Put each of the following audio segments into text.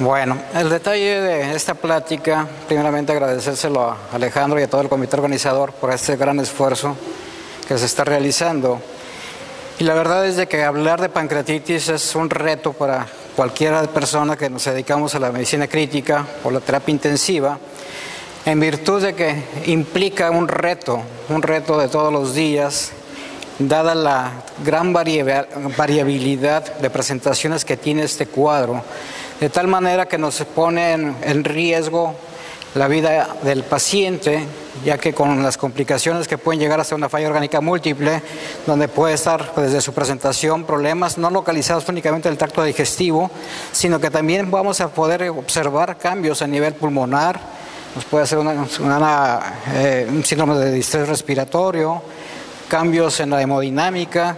Bueno, el detalle de esta plática, primeramente agradecérselo a Alejandro y a todo el comité organizador por este gran esfuerzo que se está realizando. Y la verdad es de que hablar de pancreatitis es un reto para cualquier persona que nos dedicamos a la medicina crítica o la terapia intensiva, en virtud de que implica un reto de todos los días, dada la gran variabilidad de presentaciones que tiene este cuadro, de tal manera que nos pone en riesgo la vida del paciente, ya que con las complicaciones que pueden llegar hasta una falla orgánica múltiple, donde puede estar desde su presentación problemas no localizados únicamente en el tracto digestivo, sino que también vamos a poder observar cambios a nivel pulmonar, nos puede hacer un síndrome de distrés respiratorio, cambios en la hemodinámica,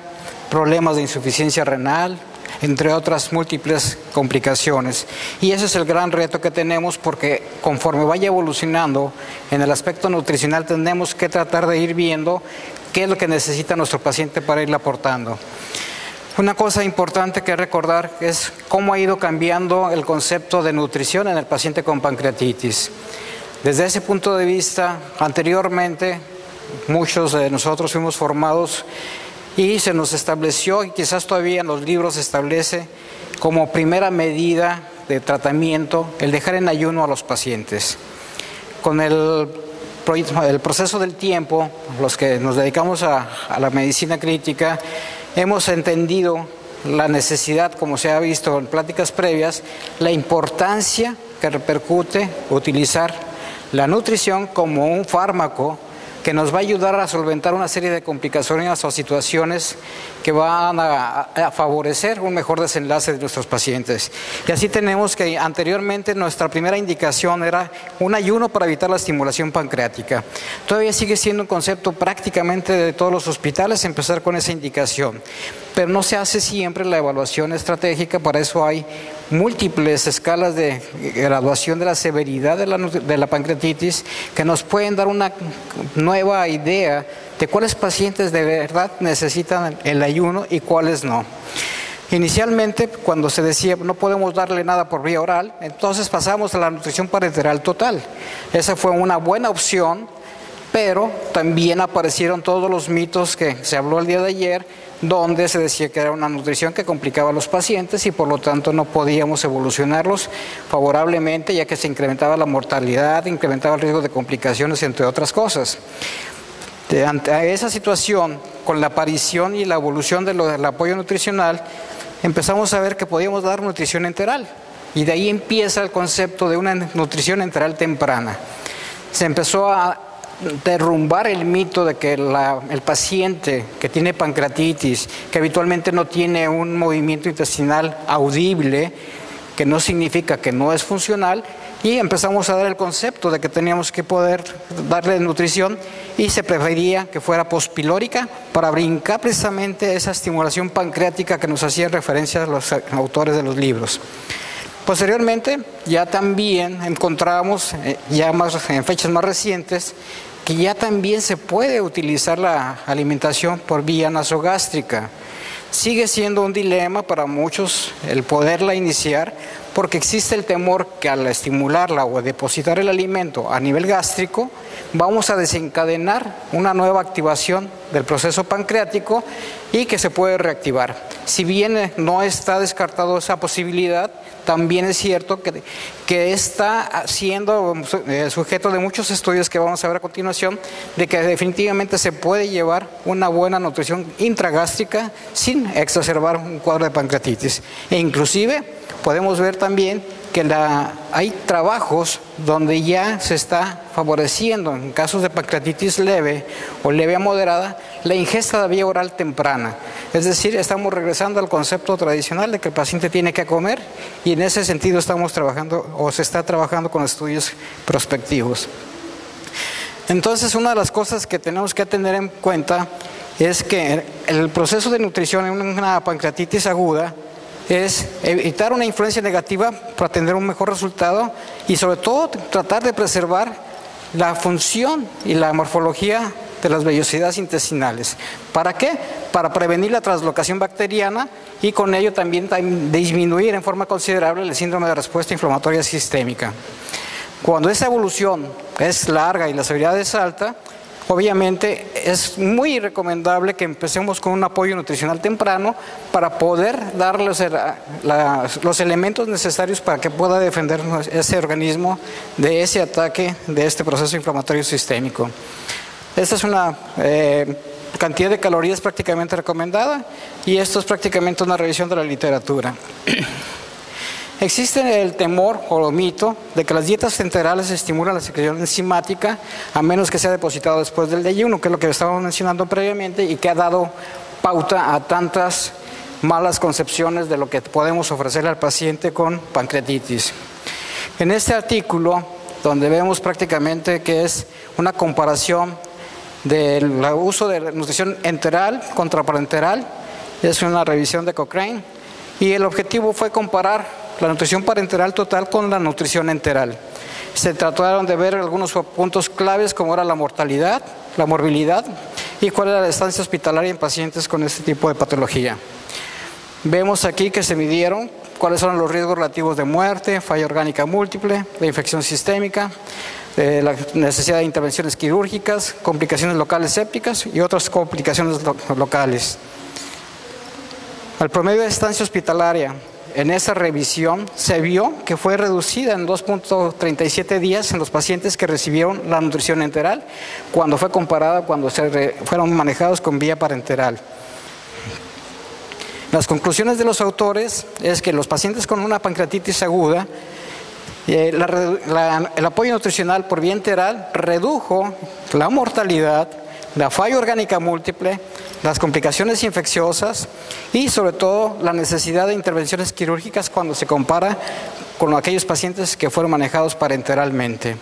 problemas de insuficiencia renal, entre otras múltiples complicaciones. Y ese es el gran reto que tenemos, porque conforme vaya evolucionando en el aspecto nutricional tenemos que tratar de ir viendo qué es lo que necesita nuestro paciente para irle aportando. Una cosa importante que recordar es cómo ha ido cambiando el concepto de nutrición en el paciente con pancreatitis. Desde ese punto de vista, anteriormente muchos de nosotros fuimos formados y se nos estableció, y quizás todavía en los libros se establece como primera medida de tratamiento el dejar en ayuno a los pacientes. Con el proceso del tiempo, los que nos dedicamos a la medicina crítica, hemos entendido la necesidad, como se ha visto en pláticas previas, la importancia que repercute utilizar la nutrición como un fármaco que nos va a ayudar a solventar una serie de complicaciones o situaciones que van a favorecer un mejor desenlace de nuestros pacientes. Y así tenemos que anteriormente nuestra primera indicación era un ayuno para evitar la estimulación pancreática. Todavía sigue siendo un concepto prácticamente de todos los hospitales empezar con esa indicación, pero no se hace siempre la evaluación estratégica. Para eso hay múltiples escalas de graduación de la severidad de la pancreatitis que nos pueden dar una nueva idea de cuáles pacientes de verdad necesitan el ayuno y cuáles no. Inicialmente, cuando se decía no podemos darle nada por vía oral, entonces pasamos a la nutrición parenteral total. Esa fue una buena opción, pero también aparecieron todos los mitos que se habló el día de ayer, donde se decía que era una nutrición que complicaba a los pacientes y por lo tanto no podíamos evolucionarlos favorablemente, ya que se incrementaba la mortalidad, incrementaba el riesgo de complicaciones, entre otras cosas. Ante esa situación, con la aparición y la evolución del apoyo nutricional, empezamos a ver que podíamos dar nutrición enteral, y de ahí empieza el concepto de una nutrición enteral temprana. Se empezó a derrumbar el mito de que el paciente que tiene pancreatitis, que habitualmente no tiene un movimiento intestinal audible, que no significa que no es funcional, y empezamos a dar el concepto de que teníamos que poder darle nutrición, y se prefería que fuera pospilórica para brincar precisamente esa estimulación pancreática que nos hacía referencia a los autores de los libros. Posteriormente ya también encontramos, en fechas más recientes, que ya también se puede utilizar la alimentación por vía nasogástrica. Sigue siendo un dilema para muchos el poderla iniciar, porque existe el temor que al estimularla o depositar el alimento a nivel gástrico, vamos a desencadenar una nueva activación del proceso pancreático y que se puede reactivar. Si bien no está descartado esa posibilidad, también es cierto que está siendo sujeto de muchos estudios que vamos a ver a continuación, de que definitivamente se puede llevar una buena nutrición intragástrica sin exacerbar un cuadro de pancreatitis. E inclusive podemos ver también que hay trabajos donde ya se está favoreciendo, en casos de pancreatitis leve o leve a moderada, la ingesta de vía oral temprana. Es decir, estamos regresando al concepto tradicional de que el paciente tiene que comer, y en ese sentido estamos trabajando, o se está trabajando con estudios prospectivos. Entonces, una de las cosas que tenemos que tener en cuenta es que el proceso de nutrición en una pancreatitis aguda es evitar una influencia negativa para tener un mejor resultado, y sobre todo tratar de preservar la función y la morfología de las vellosidades intestinales. ¿Para qué? Para prevenir la translocación bacteriana y con ello también disminuir en forma considerable el síndrome de respuesta inflamatoria sistémica. Cuando esa evolución es larga y la severidad es alta, obviamente es muy recomendable que empecemos con un apoyo nutricional temprano para poder darle los elementos necesarios para que pueda defender ese organismo de ese ataque, de este proceso inflamatorio sistémico. Esta es una cantidad de calorías prácticamente recomendada y esto es prácticamente una revisión de la literatura. Existe el temor o el mito de que las dietas enterales estimulan la secreción enzimática a menos que sea depositado después del ayuno, que es lo que estábamos mencionando previamente y que ha dado pauta a tantas malas concepciones de lo que podemos ofrecerle al paciente con pancreatitis. En este artículo, donde vemos prácticamente que es una comparación del uso de nutrición enteral contra parenteral, es una revisión de Cochrane y el objetivo fue comparar la nutrición parenteral total con la nutrición enteral. Se trataron de ver algunos puntos claves como era la mortalidad, la morbilidad y cuál era la estancia hospitalaria en pacientes con este tipo de patología. Vemos aquí que se midieron cuáles son los riesgos relativos de muerte, falla orgánica múltiple, de infección sistémica, la necesidad de intervenciones quirúrgicas, complicaciones locales sépticas y otras complicaciones locales. El promedio de estancia hospitalaria en esa revisión se vio que fue reducida en 2.37 días en los pacientes que recibieron la nutrición enteral cuando fue comparada cuando fueron manejados con vía parenteral. Las conclusiones de los autores es que los pacientes con una pancreatitis aguda, el apoyo nutricional por vía enteral redujo la mortalidad, la falla orgánica múltiple, las complicaciones infecciosas y sobre todo la necesidad de intervenciones quirúrgicas cuando se compara con aquellos pacientes que fueron manejados parenteralmente.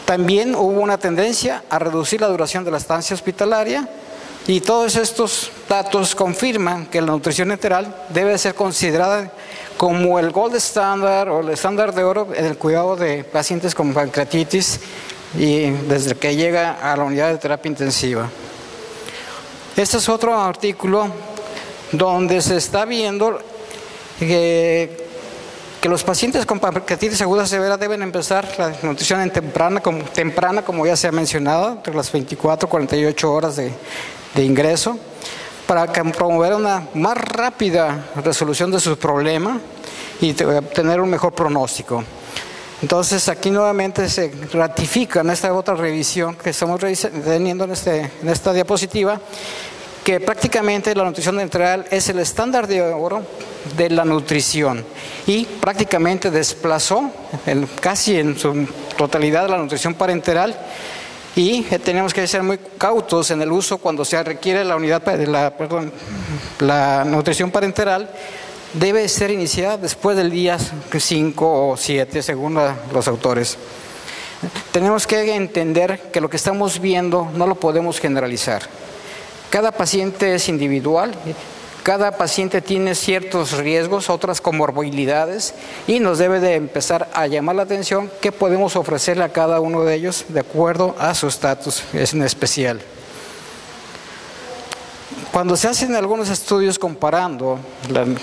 También hubo una tendencia a reducir la duración de la estancia hospitalaria y todos estos datos confirman que la nutrición enteral debe ser considerada como el gold standard o el estándar de oro en el cuidado de pacientes con pancreatitis y desde que llega a la unidad de terapia intensiva. Este es otro artículo donde se está viendo que los pacientes con pancreatitis aguda severa deben empezar la nutrición temprana, como ya se ha mencionado, entre las 24 y 48 horas de ingreso, para promover una más rápida resolución de su problema y tener un mejor pronóstico. Entonces aquí nuevamente se ratifica en esta otra revisión que estamos teniendo en esta diapositiva que prácticamente la nutrición enteral es el estándar de oro de la nutrición y prácticamente desplazó casi en su totalidad la nutrición parenteral y tenemos que ser muy cautos en el uso cuando se requiere la unidad la nutrición parenteral. Debe ser iniciada después del día 5 o 7, según los autores. Tenemos que entender que lo que estamos viendo no lo podemos generalizar. Cada paciente es individual, cada paciente tiene ciertos riesgos, otras comorbilidades y nos debe de empezar a llamar la atención qué podemos ofrecerle a cada uno de ellos de acuerdo a su estatus en especial. Cuando se hacen algunos estudios comparando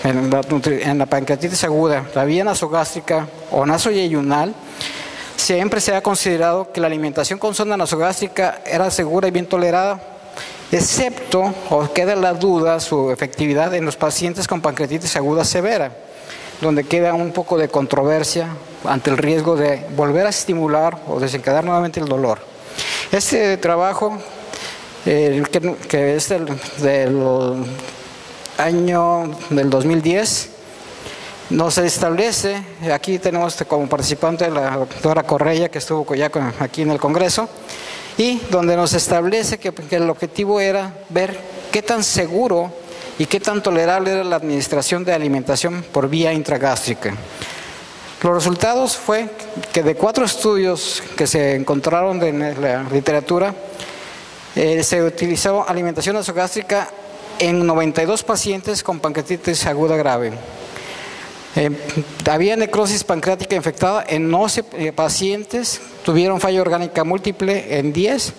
en la pancreatitis aguda, la vía nasogástrica o nasoyeyunal, siempre se ha considerado que la alimentación con sonda nasogástrica era segura y bien tolerada, excepto, o queda la duda, su efectividad en los pacientes con pancreatitis aguda severa, donde queda un poco de controversia ante el riesgo de volver a estimular o desencadenar nuevamente el dolor. Este trabajo que es del año del 2010, nos establece, aquí tenemos como participante la doctora Correia, que estuvo ya aquí en el Congreso, y donde nos establece que el objetivo era ver qué tan seguro y qué tan tolerable era la administración de alimentación por vía intragástrica. Los resultados fue que de 4 estudios que se encontraron en la literatura, se utilizó alimentación nasogástrica en 92 pacientes con pancreatitis aguda grave. Había necrosis pancreática infectada en 11 pacientes, tuvieron falla orgánica múltiple en 10,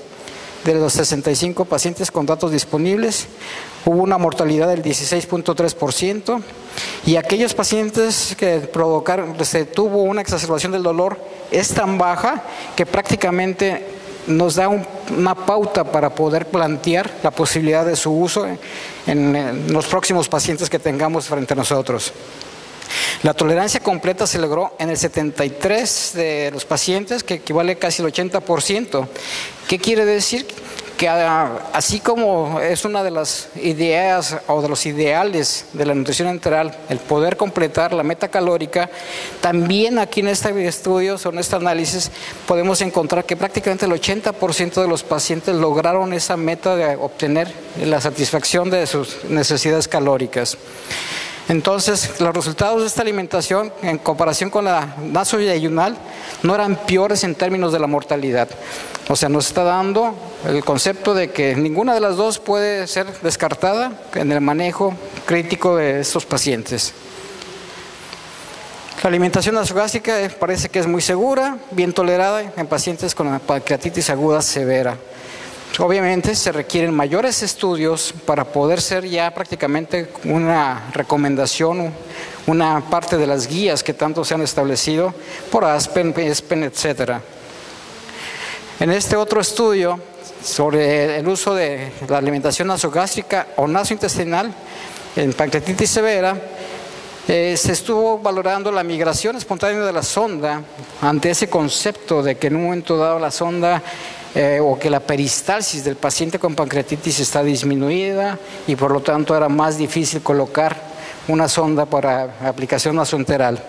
de los 65 pacientes con datos disponibles, hubo una mortalidad del 16.3%, y aquellos pacientes que tuvo una exacerbación del dolor es tan baja que prácticamente nos da una pauta para poder plantear la posibilidad de su uso en los próximos pacientes que tengamos frente a nosotros. La tolerancia completa se logró en el 73% de los pacientes, que equivale casi al 80%. ¿Qué quiere decir? Que así como es una de las ideas o de los ideales de la nutrición enteral, el poder completar la meta calórica, también aquí en este estudio, en este análisis, podemos encontrar que prácticamente el 80% de los pacientes lograron esa meta de obtener la satisfacción de sus necesidades calóricas. Entonces, los resultados de esta alimentación, en comparación con la nasoyeyunal, no eran peores en términos de la mortalidad. O sea, nos está dando el concepto de que ninguna de las dos puede ser descartada en el manejo crítico de estos pacientes. La alimentación nasogástrica parece que es muy segura, bien tolerada en pacientes con pancreatitis aguda severa. Obviamente se requieren mayores estudios para poder ser ya prácticamente una recomendación, una parte de las guías que tanto se han establecido por ASPEN, ESPEN, etc. En este otro estudio sobre el uso de la alimentación nasogástrica o nasointestinal en pancreatitis severa, se estuvo valorando la migración espontánea de la sonda ante ese concepto de que en un momento dado la sonda o que la peristalsis del paciente con pancreatitis está disminuida y por lo tanto era más difícil colocar una sonda para aplicación nasoenteral.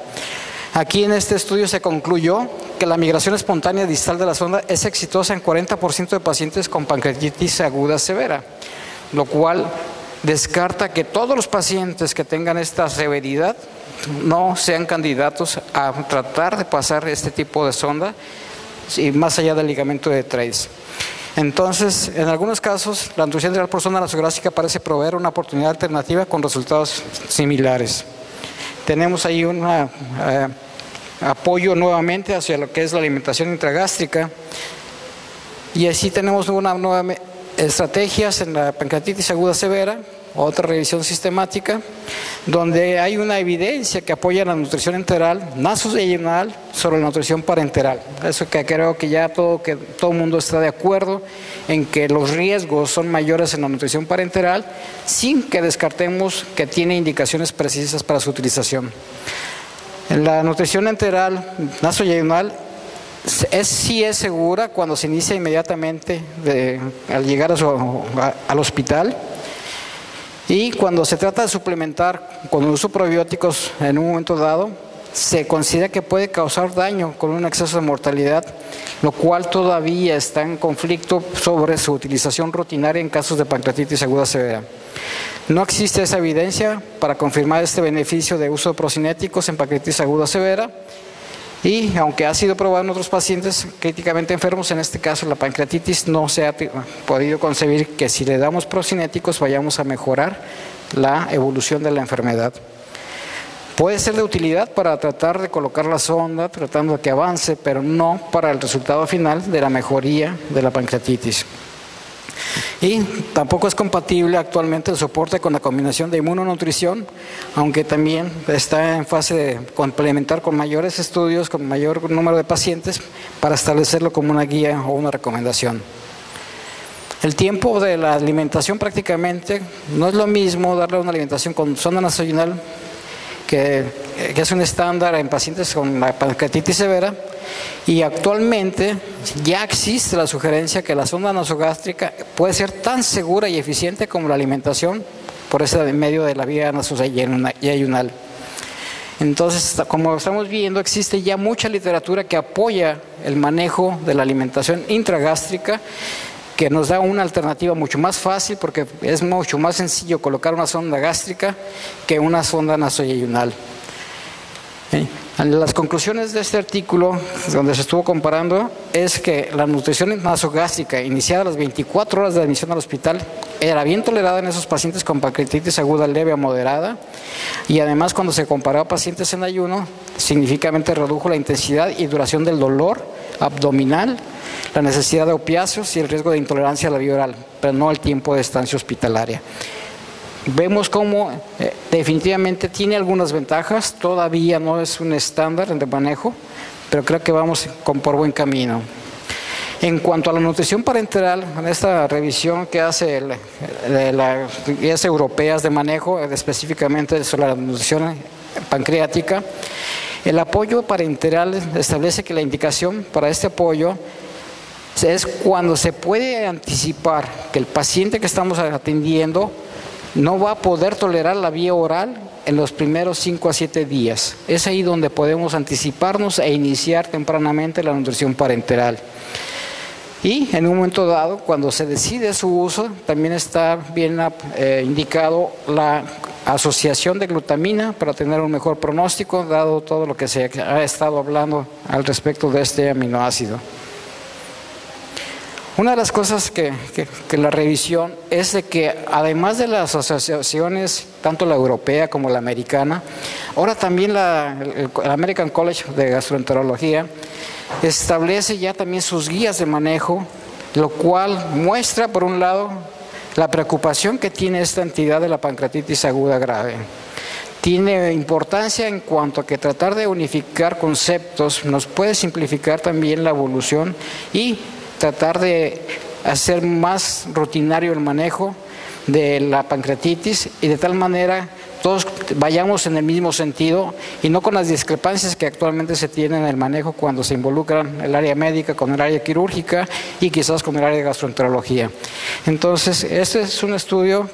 Aquí en este estudio se concluyó que la migración espontánea distal de la sonda es exitosa en 40% de pacientes con pancreatitis aguda severa, lo cual descarta que todos los pacientes que tengan esta severidad no sean candidatos a tratar de pasar este tipo de sonda y más allá del ligamento de Treis. Entonces, en algunos casos, la nutrición enteral por sonda nasogástrica parece proveer una oportunidad alternativa con resultados similares. Tenemos ahí un apoyo nuevamente hacia lo que es la alimentación intragástrica, y así tenemos una nueva estrategias en la pancreatitis aguda severa, otra revisión sistemática, donde hay una evidencia que apoya la nutrición enteral nasoyeyunal sobre la nutrición parenteral. Eso que creo que ya todo el mundo está de acuerdo en que los riesgos son mayores en la nutrición parenteral, sin que descartemos que tiene indicaciones precisas para su utilización. En la nutrición enteral nasoyeyunal sí es segura cuando se inicia inmediatamente al llegar al hospital, y cuando se trata de suplementar con el uso de probióticos en un momento dado, se considera que puede causar daño con un exceso de mortalidad, lo cual todavía está en conflicto sobre su utilización rutinaria en casos de pancreatitis aguda severa. No existe esa evidencia para confirmar este beneficio de uso de procinéticos en pancreatitis aguda severa, y aunque ha sido probado en otros pacientes críticamente enfermos, en este caso la pancreatitis, no se ha podido concebir que si le damos procinéticos vayamos a mejorar la evolución de la enfermedad. Puede ser de utilidad para tratar de colocar la sonda, tratando de que avance, pero no para el resultado final de la mejoría de la pancreatitis. Y tampoco es compatible actualmente el soporte con la combinación de inmunonutrición, aunque también está en fase de complementar con mayores estudios, con mayor número de pacientes, para establecerlo como una guía o una recomendación. El tiempo de la alimentación prácticamente no es lo mismo darle una alimentación con sonda nasoyunal, que es un estándar en pacientes con la pancreatitis severa, y actualmente ya existe la sugerencia que la sonda nasogástrica puede ser tan segura y eficiente como la alimentación por ese medio de la vía nasoyeyunal. Entonces, como estamos viendo, existe ya mucha literatura que apoya el manejo de la alimentación intragástrica, que nos da una alternativa mucho más fácil, porque es mucho más sencillo colocar una sonda gástrica que una sonda nasoyeyunal. Las conclusiones de este artículo, donde se estuvo comparando, es que la nutrición nasogástrica iniciada a las 24 horas de admisión al hospital era bien tolerada en esos pacientes con pancreatitis aguda leve a moderada, y además cuando se comparó a pacientes en ayuno, significativamente redujo la intensidad y duración del dolor abdominal, la necesidad de opiáceos y el riesgo de intolerancia a la vía oral, pero no el tiempo de estancia hospitalaria. Vemos cómo definitivamente tiene algunas ventajas, todavía no es un estándar de manejo, pero creo que vamos por buen camino. En cuanto a la nutrición parenteral, en esta revisión que hace las guías europeas de manejo, específicamente sobre la nutrición pancreática, el apoyo parenteral establece que la indicación para este apoyo es cuando se puede anticipar que el paciente que estamos atendiendo no va a poder tolerar la vía oral en los primeros 5 a 7 días. Es ahí donde podemos anticiparnos e iniciar tempranamente la nutrición parenteral. Y en un momento dado, cuando se decide su uso, también está bien indicado la asociación de glutamina para tener un mejor pronóstico, dado todo lo que se ha estado hablando al respecto de este aminoácido. Una de las cosas que la revisión es de que además de las asociaciones, tanto la europea como la americana, ahora también el American College de Gastroenterología establece ya también sus guías de manejo, lo cual muestra, por un lado, la preocupación que tiene esta entidad de la pancreatitis aguda grave. Tiene importancia en cuanto a que tratar de unificar conceptos nos puede simplificar también la evolución y tratar de hacer más rutinario el manejo de la pancreatitis y de tal manera todos vayamos en el mismo sentido y no con las discrepancias que actualmente se tienen en el manejo cuando se involucran el área médica con el área quirúrgica y quizás con el área de gastroenterología. Entonces, este es un estudio,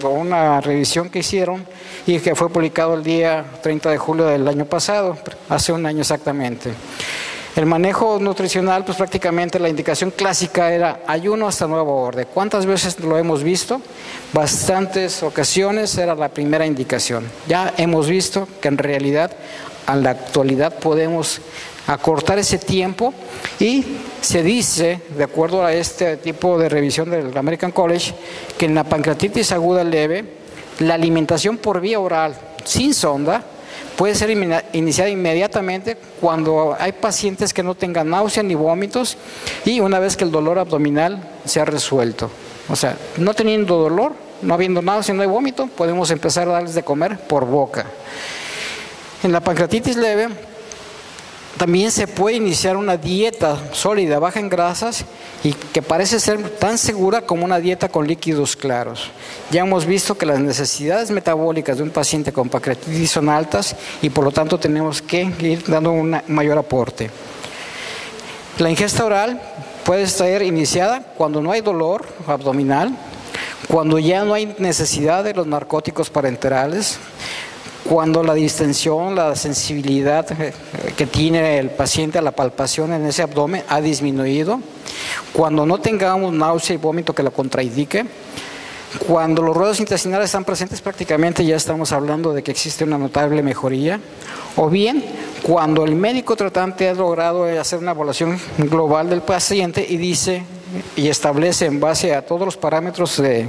una revisión que hicieron y que fue publicado el día 30 de julio del año pasado, hace un año exactamente. El manejo nutricional, pues prácticamente la indicación clásica era ayuno hasta nuevo orden. ¿Cuántas veces lo hemos visto? Bastantes ocasiones era la primera indicación. Ya hemos visto que en realidad, en la actualidad podemos acortar ese tiempo y se dice, de acuerdo a este tipo de revisión del American College, que en la pancreatitis aguda leve, la alimentación por vía oral sin sonda puede ser iniciada inmediatamente cuando hay pacientes que no tengan náusea ni vómitos y una vez que el dolor abdominal se ha resuelto. O sea, no teniendo dolor, no habiendo náusea, no hay vómito, podemos empezar a darles de comer por boca. En la pancreatitis leve también se puede iniciar una dieta sólida, baja en grasas y que parece ser tan segura como una dieta con líquidos claros. Ya hemos visto que las necesidades metabólicas de un paciente con pancreatitis son altas y por lo tanto tenemos que ir dando un mayor aporte. La ingesta oral puede estar iniciada cuando no hay dolor abdominal, cuando ya no hay necesidad de los narcóticos parenterales, cuando la distensión, la sensibilidad que tiene el paciente a la palpación en ese abdomen ha disminuido, cuando no tengamos náusea y vómito que lo contraindique, cuando los ruedos intestinales están presentes prácticamente ya estamos hablando de que existe una notable mejoría, o bien cuando el médico tratante ha logrado hacer una evaluación global del paciente y dice y establece en base a todos los parámetros de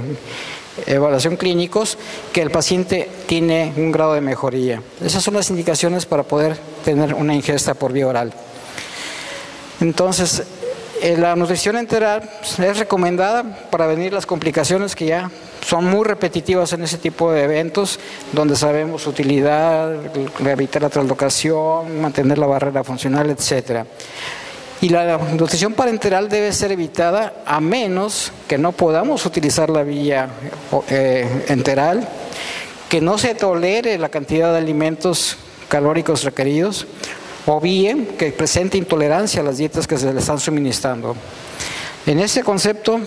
evaluación clínicos que el paciente tiene un grado de mejoría. Esas son las indicaciones para poder tener una ingesta por vía oral. Entonces, la nutrición enteral es recomendada para prevenir las complicaciones que ya son muy repetitivas en ese tipo de eventos, donde sabemos utilidad, evitar la translocación, mantener la barrera funcional, etcétera. Y la nutrición parenteral debe ser evitada a menos que no podamos utilizar la vía enteral, que no se tolere la cantidad de alimentos calóricos requeridos, o bien que presente intolerancia a las dietas que se le están suministrando. En este concepto,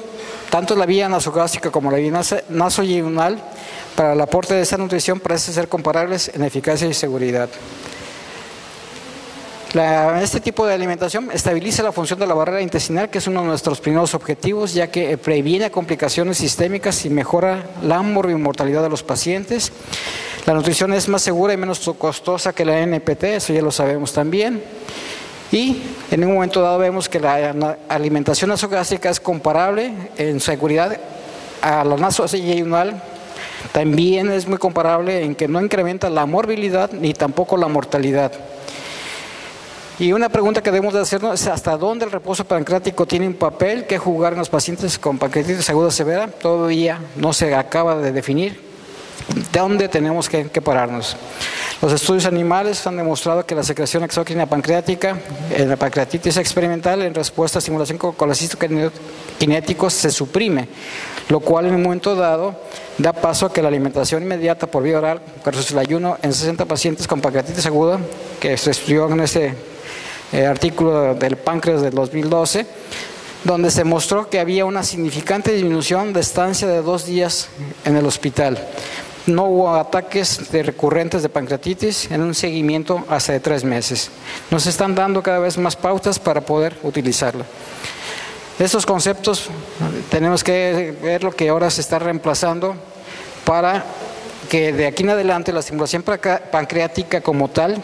tanto la vía nasogástrica como la vía nasoyunal, para el aporte de esta nutrición parece ser comparables en eficacia y seguridad. Este tipo de alimentación estabiliza la función de la barrera intestinal, que es uno de nuestros primeros objetivos, ya que previene complicaciones sistémicas y mejora la morbimortalidad de los pacientes. La nutrición es más segura y menos costosa que la NPT, eso ya lo sabemos también. Y en un momento dado vemos que la alimentación nasogástrica es comparable en seguridad a la nasoyunal. También es muy comparable en que no incrementa la morbilidad ni tampoco la mortalidad. Y una pregunta que debemos de hacernos es ¿hasta dónde el reposo pancreático tiene un papel que jugar en los pacientes con pancreatitis aguda severa? Todavía no se acaba de definir dónde tenemos que pararnos. Los estudios animales han demostrado que la secreción exócrina pancreática en la pancreatitis experimental en respuesta a estimulación con colecistokinéticos se suprime, lo cual en un momento dado da paso a que la alimentación inmediata por vía oral versus el ayuno en 60 pacientes con pancreatitis aguda, que se estudió en ese artículo del páncreas del 2012, donde se mostró que había una significante disminución de estancia de 2 días en el hospital. No hubo ataques recurrentes de pancreatitis en un seguimiento hasta de 3 meses. Nos están dando cada vez más pautas para poder utilizarla. Estos conceptos tenemos que ver lo que ahora se está reemplazando para que de aquí en adelante la estimulación pancreática como tal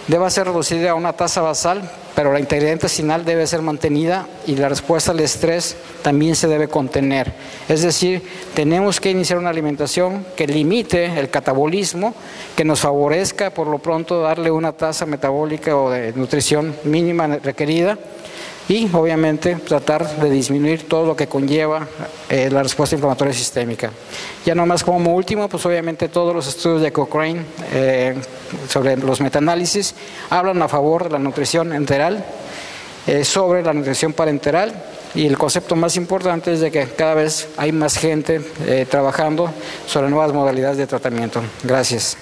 deba ser reducida a una tasa basal, pero la integridad intestinal debe ser mantenida y la respuesta al estrés también se debe contener. Es decir, tenemos que iniciar una alimentación que limite el catabolismo, que nos favorezca por lo pronto darle una tasa metabólica o de nutrición mínima requerida y obviamente tratar de disminuir todo lo que conlleva la respuesta inflamatoria sistémica. Ya nomás como último, pues obviamente todos los estudios de Cochrane sobre los metaanálisis hablan a favor de la nutrición enteral, sobre la nutrición parenteral, y el concepto más importante es de que cada vez hay más gente trabajando sobre nuevas modalidades de tratamiento. Gracias.